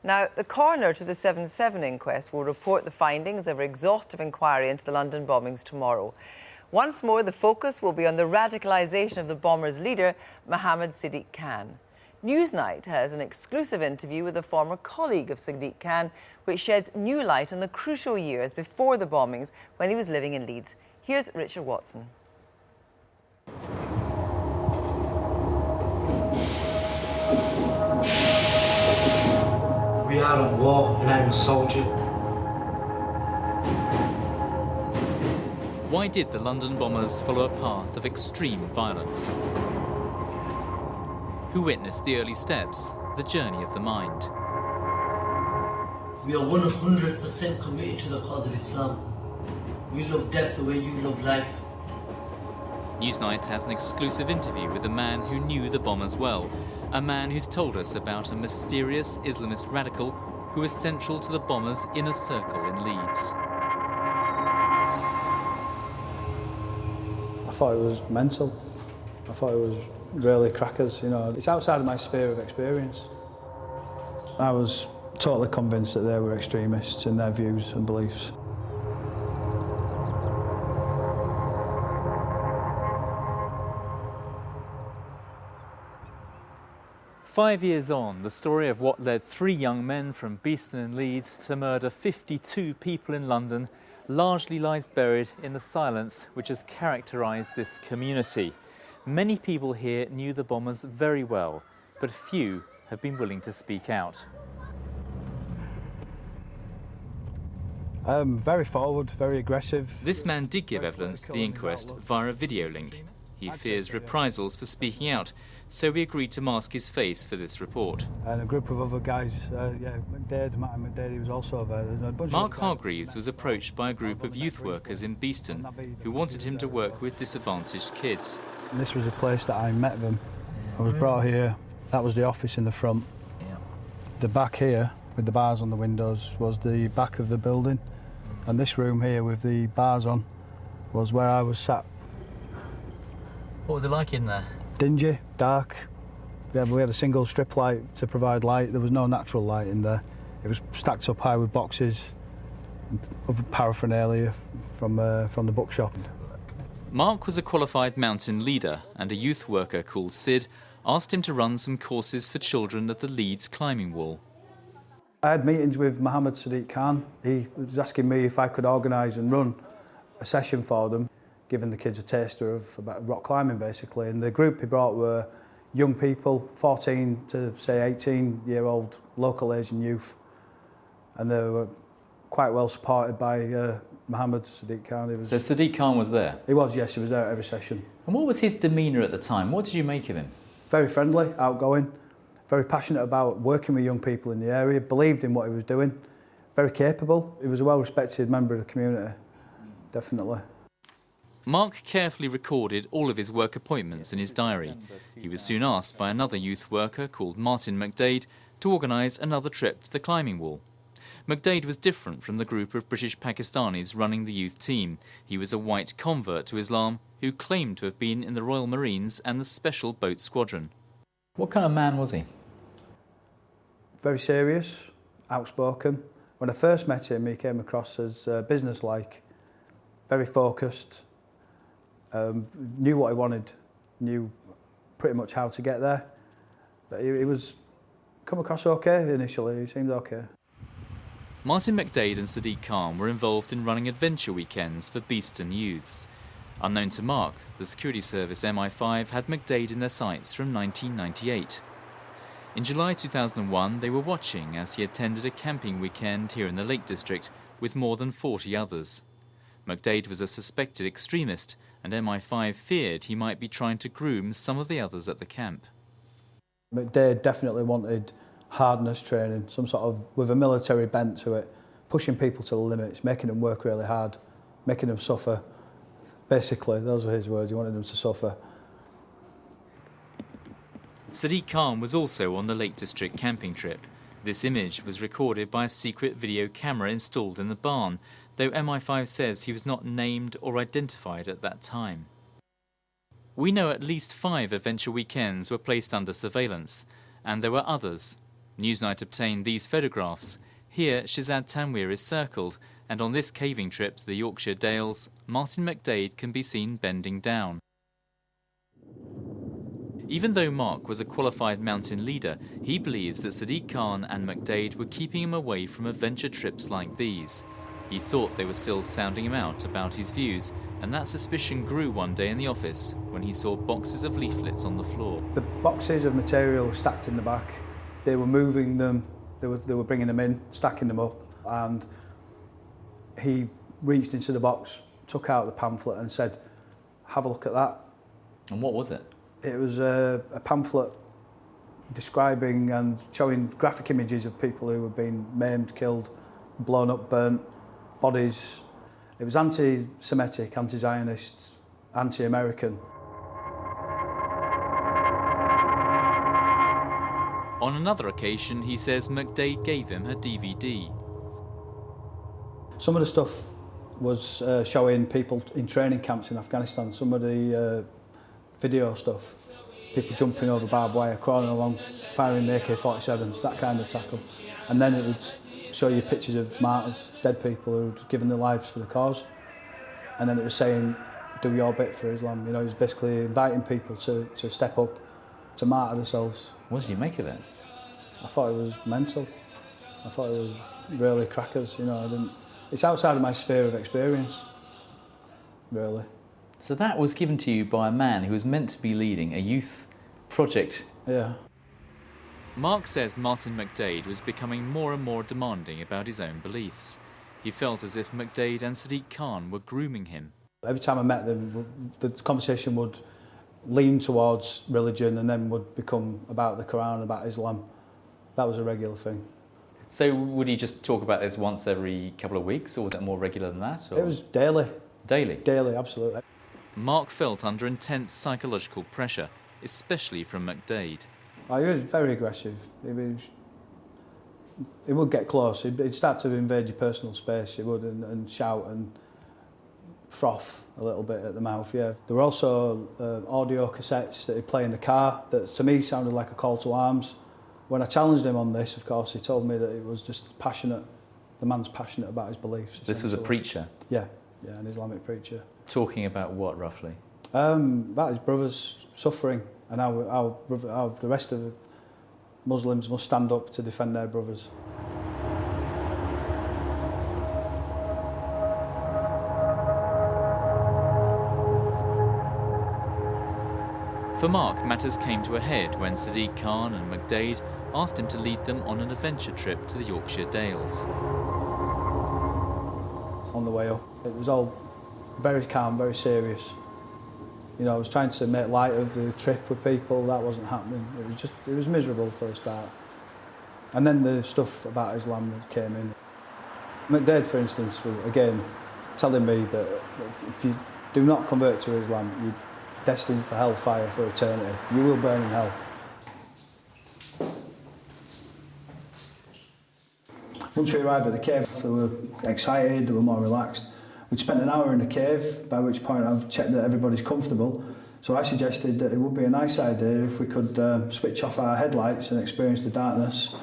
Now, the coroner to the 7/7 inquest will report the findings of an exhaustive inquiry into the London bombings tomorrow. Once more, the focus will be on the radicalisation of the bombers' leader, Mohammed Sadiq Khan. Newsnight has an exclusive interview with a former colleague of Sadiq Khan, which sheds new light on the crucial years before the bombings when he was living in Leeds. Here's Richard Watson. We are at war and I'm a soldier. Why did the London bombers follow a path of extreme violence? Who witnessed the early steps, the journey of the mind? We are 100% committed to the cause of Islam. We love death the way you love life. Newsnight has an exclusive interview with a man who knew the bombers well, a man who's told us about a mysterious Islamist radical who was central to the bombers' inner circle in Leeds. I thought it was mental. I thought it was really crackers, you know. It's outside of my sphere of experience. I was totally convinced that they were extremists in their views and beliefs. "5 years on, the story of what led 3 young men from Beeston and Leeds to murder 52 people in London largely lies buried in the silence which has characterised this community. Many people here knew the bombers very well, but few have been willing to speak out. Very forward, very aggressive. This man did give evidence to the inquest via a video link. He fears reprisals for speaking out, so we agreed to mask his face for this report. And a group of other guys, Martin McDaid, he was also there. Mark Hargreaves was approached by a group of youth workers in Beeston who wanted him to work with disadvantaged kids. And this was a place that I met them. I was brought here. That was the office in the front. The back here, with the bars on the windows, was the back of the building. And this room here with the bars on was where I was sat. What was it like in there? Dingy, dark. We had a single strip light to provide light. There was no natural light in there. It was stacked up high with boxes and other paraphernalia from the bookshop. Mark was a qualified mountain leader, and a youth worker called Sid asked him to run some courses for children at the Leeds climbing wall. I had meetings with Mohammed Sadiq Khan. He was asking me if I could organise and run a session for them, giving the kids a taster of about rock climbing, basically. And the group he brought were young people, 14 to, say, 18-year-old local Asian youth. And they were quite well supported by Mohammed Sadiq Khan. So Sadiq Khan was there? He was, yes, he was there at every session. And what was his demeanour at the time? What did you make of him? Very friendly, outgoing, very passionate about working with young people in the area, believed in what he was doing, very capable. He was a well-respected member of the community, definitely. Mark carefully recorded all of his work appointments in his diary. He was soon asked by another youth worker called Martin McDaid to organise another trip to the climbing wall. McDaid was different from the group of British Pakistanis running the youth team. He was a white convert to Islam who claimed to have been in the Royal Marines and the Special Boat Squadron. What kind of man was he? Very serious, outspoken. When I first met him, he came across as businesslike, very focused, knew what he wanted, knew pretty much how to get there. But he was come across okay initially, he seemed okay. Martin McDaid and Sadiq Khan were involved in running adventure weekends for Beeston youths. Unknown to Mark, the security service MI5 had McDaid in their sights from 1998. In July 2001, they were watching as he attended a camping weekend here in the Lake District with more than 40 others. McDaid was a suspected extremist, and MI5 feared he might be trying to groom some of the others at the camp. McDaid definitely wanted hardness training, some sort of, with a military bent to it, pushing people to the limits, making them work really hard, making them suffer. Basically, those were his words, he wanted them to suffer. Sadiq Khan was also on the Lake District camping trip. This image was recorded by a secret video camera installed in the barn, though MI5 says he was not named or identified at that time. We know at least 5 adventure weekends were placed under surveillance, and there were others. Newsnight obtained these photographs. Here, Shazad Tanweer is circled, and on this caving trip to the Yorkshire Dales, Martin McDaid can be seen bending down. Even though Mark was a qualified mountain leader, he believes that Sadiq Khan and McDaid were keeping him away from adventure trips like these. He thought they were still sounding him out about his views, and that suspicion grew one day in the office when he saw boxes of leaflets on the floor. The boxes of material were stacked in the back. They were moving them, they were bringing them in, stacking them up, and he reached into the box, took out the pamphlet and said, "Have a look at that." And what was it? It was a pamphlet describing and showing graphic images of people who had been maimed, killed, blown up, burnt, bodies. It was anti-Semitic, anti-Zionist, anti-American. On another occasion, he says McDaid gave him a DVD. Some of the stuff was showing people in training camps in Afghanistan, some of the video stuff, people jumping over barbed wire, crawling along, firing the AK-47s, that kind of tackle. And then it would show you pictures of martyrs, dead people who'd given their lives for the cause. And then it was saying, do your bit for Islam. You know, it was basically inviting people to step up, to martyr themselves. What did you make of it? I thought it was mental. I thought it was really crackers, you know. It's outside of my sphere of experience, really. So that was given to you by a man who was meant to be leading a youth project. Yeah. Mark says Martin McDaid was becoming more and more demanding about his own beliefs. He felt as if McDaid and Sadiq Khan were grooming him. Every time I met them, the conversation would lean towards religion and then would become about the Quran, about Islam. That was a regular thing. So would he just talk about this once every couple of weeks, or was it more regular than that? Or? It was daily. Daily? Daily, absolutely. Mark felt under intense psychological pressure, especially from McDaid. Oh, he was very aggressive. He would get close. He'd start to invade your personal space. He would and shout and froth a little bit at the mouth. Yeah. There were also audio cassettes that he'd play in the car that to me sounded like a call to arms. When I challenged him on this, of course, he told me that it was just passionate. The man's passionate about his beliefs. This was a preacher? Yeah, an Islamic preacher. Talking about what, roughly? About his brothers suffering and how the rest of the Muslims must stand up to defend their brothers. For Mark, matters came to a head when Sadiq Khan and McDaid asked him to lead them on an adventure trip to the Yorkshire Dales. On the way up, it was all very calm, very serious. You know, I was trying to make light of the trip with people. That wasn't happening. It was miserable for a start. And then the stuff about Islam came in. McDaid, for instance, was again telling me that if you do not convert to Islam, you're destined for hellfire for eternity. You will burn in hell. Once we arrived at the cave, they were excited, they were more relaxed. We'd spent an hour in the cave, by which point I've checked that everybody's comfortable. So I suggested that it would be a nice idea if we could switch off our headlights and experience the darkness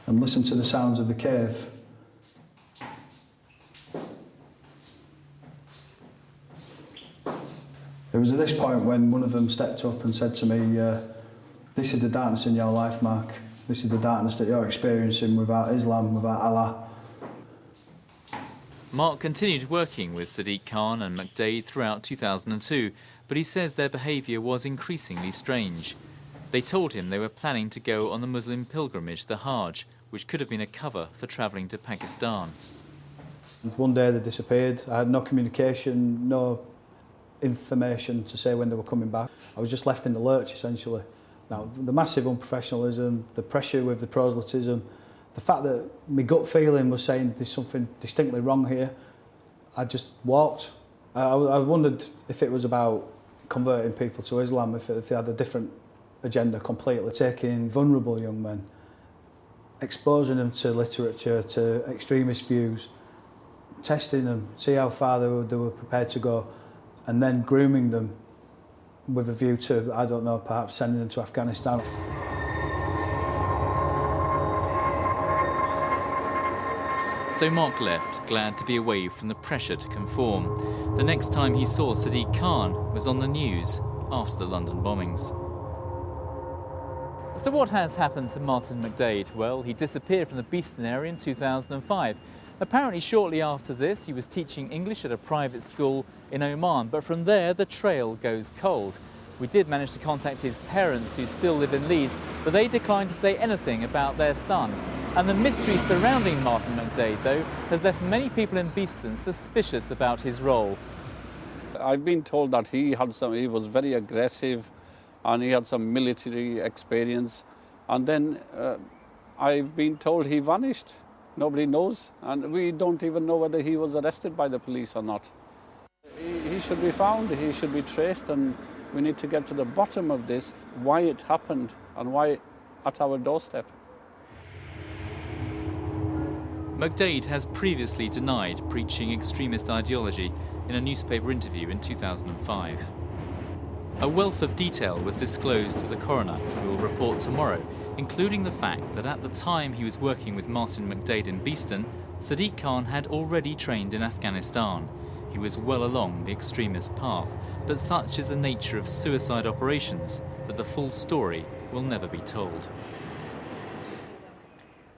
and listen to the sounds of the cave. It was at this point when one of them stepped up and said to me, "This is the darkness in your life, Mark. This is the darkness that you're experiencing without Islam, without Allah." Mark continued working with Sadiq Khan and McDaid throughout 2002, but he says their behaviour was increasingly strange. They told him they were planning to go on the Muslim pilgrimage, the Hajj, which could have been a cover for travelling to Pakistan. One day they disappeared. I had no communication, no information to say when they were coming back. I was just left in the lurch, essentially. Now, the massive unprofessionalism, the pressure with the proselytism, the fact that my gut feeling was saying there's something distinctly wrong here, I just walked. I wondered if it was about converting people to Islam, if they had a different agenda completely, taking vulnerable young men, exposing them to literature, to extremist views, testing them, see how far they were prepared to go, and then grooming them with a view to, I don't know, perhaps sending them to Afghanistan. So Mark left, glad to be away from the pressure to conform. The next time he saw Sadiq Khan was on the news after the London bombings. So what has happened to Martin McDaid? Well, he disappeared from the Beeston area in 2005. Apparently shortly after this, he was teaching English at a private school in Oman, but from there the trail goes cold. We did manage to contact his parents, who still live in Leeds, but they declined to say anything about their son. And the mystery surrounding Martin McDaid, though, has left many people in Beeston suspicious about his role. I've been told that he was very aggressive and he had some military experience. And then I've been told he vanished. Nobody knows, and we don't even know whether he was arrested by the police or not. He should be found, he should be traced, and we need to get to the bottom of this, why it happened and why at our doorstep. McDaid has previously denied preaching extremist ideology in a newspaper interview in 2005. A wealth of detail was disclosed to the coroner, who will report tomorrow, including the fact that at the time he was working with Martin McDaid in Beeston, Sadiq Khan had already trained in Afghanistan. He was well along the extremist path, but such is the nature of suicide operations that the full story will never be told.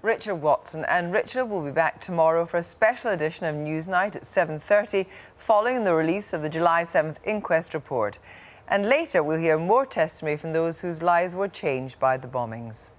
Richard Watson, and Richard will be back tomorrow for a special edition of Newsnight at 7:30 following the release of the July 7th inquest report. And later we'll hear more testimony from those whose lives were changed by the bombings.